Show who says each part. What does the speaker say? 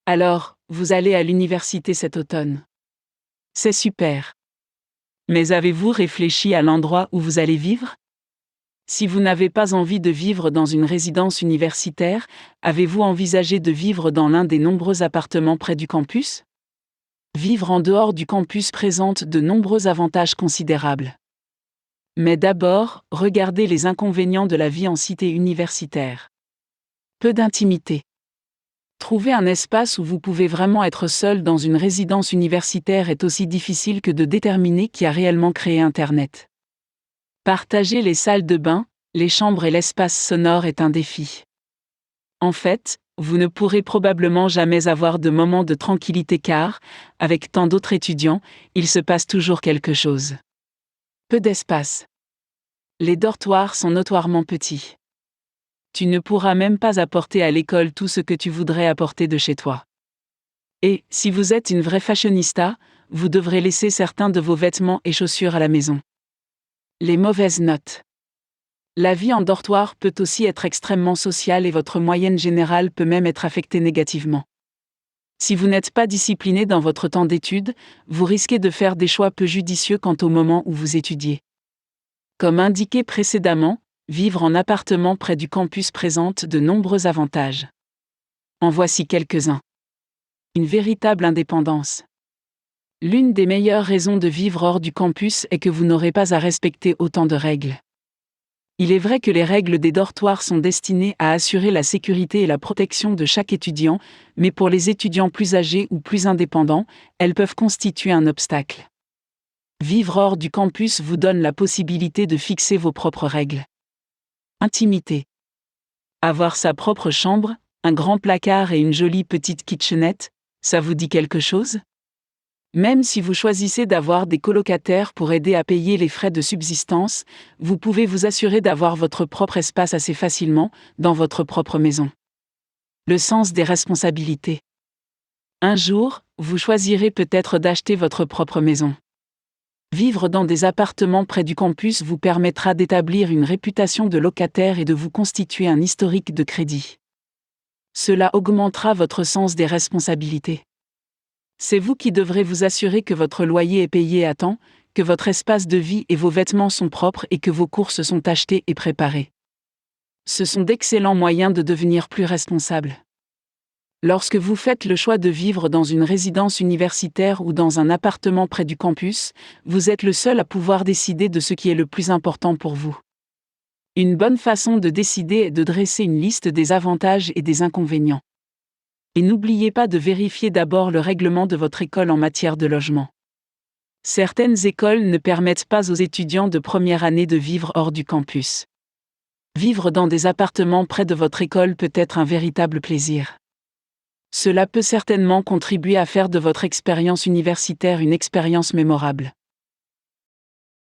Speaker 1: Alors, vous allez à l'université cet automne. C'est super. Mais avez-vous réfléchi à l'endroit où vous allez vivre? Si vous n'avez pas envie de vivre dans une résidence universitaire, avez-vous envisagé de vivre dans l'un des nombreux appartements près du campus? Vivre en dehors du campus présente de nombreux avantages considérables. Mais d'abord, regardez les inconvénients de la vie en cité universitaire. Peu d'intimité. Trouver un espace où vous pouvez vraiment être seul dans une résidence universitaire est aussi difficile que de déterminer qui a réellement créé Internet. Partager les salles de bain, les chambres et l'espace sonore est un défi. En fait, vous ne pourrez probablement jamais avoir de moment de tranquillité car, avec tant d'autres étudiants, il se passe toujours quelque chose. Peu d'espace. Les dortoirs sont notoirement petits. Tu ne pourras même pas apporter à l'école tout ce que tu voudrais apporter de chez toi. Et, si vous êtes une vraie fashionista, vous devrez laisser certains de vos vêtements et chaussures à la maison. Les mauvaises notes. La vie en dortoir peut aussi être extrêmement sociale et votre moyenne générale peut même être affectée négativement. Si vous n'êtes pas discipliné dans votre temps d'études, vous risquez de faire des choix peu judicieux quant au moment où vous étudiez. Comme indiqué précédemment, vivre en appartement près du campus présente de nombreux avantages. En voici quelques-uns. Une véritable indépendance. L'une des meilleures raisons de vivre hors du campus est que vous n'aurez pas à respecter autant de règles. Il est vrai que les règles des dortoirs sont destinées à assurer la sécurité et la protection de chaque étudiant, mais pour les étudiants plus âgés ou plus indépendants, elles peuvent constituer un obstacle. Vivre hors du campus vous donne la possibilité de fixer vos propres règles. Intimité. Avoir sa propre chambre, un grand placard et une jolie petite kitchenette, ça vous dit quelque chose? Même si vous choisissez d'avoir des colocataires pour aider à payer les frais de subsistance, vous pouvez vous assurer d'avoir votre propre espace assez facilement, dans votre propre maison. Le sens des responsabilités. Un jour, vous choisirez peut-être d'acheter votre propre maison. Vivre dans des appartements près du campus vous permettra d'établir une réputation de locataire et de vous constituer un historique de crédit. Cela augmentera votre sens des responsabilités. C'est vous qui devrez vous assurer que votre loyer est payé à temps, que votre espace de vie et vos vêtements sont propres et que vos courses sont achetées et préparées. Ce sont d'excellents moyens de devenir plus responsable. Lorsque vous faites le choix de vivre dans une résidence universitaire ou dans un appartement près du campus, vous êtes le seul à pouvoir décider de ce qui est le plus important pour vous. Une bonne façon de décider est de dresser une liste des avantages et des inconvénients. Et n'oubliez pas de vérifier d'abord le règlement de votre école en matière de logement. Certaines écoles ne permettent pas aux étudiants de première année de vivre hors du campus. Vivre dans des appartements près de votre école peut être un véritable plaisir. Cela peut certainement contribuer à faire de votre expérience universitaire une expérience mémorable.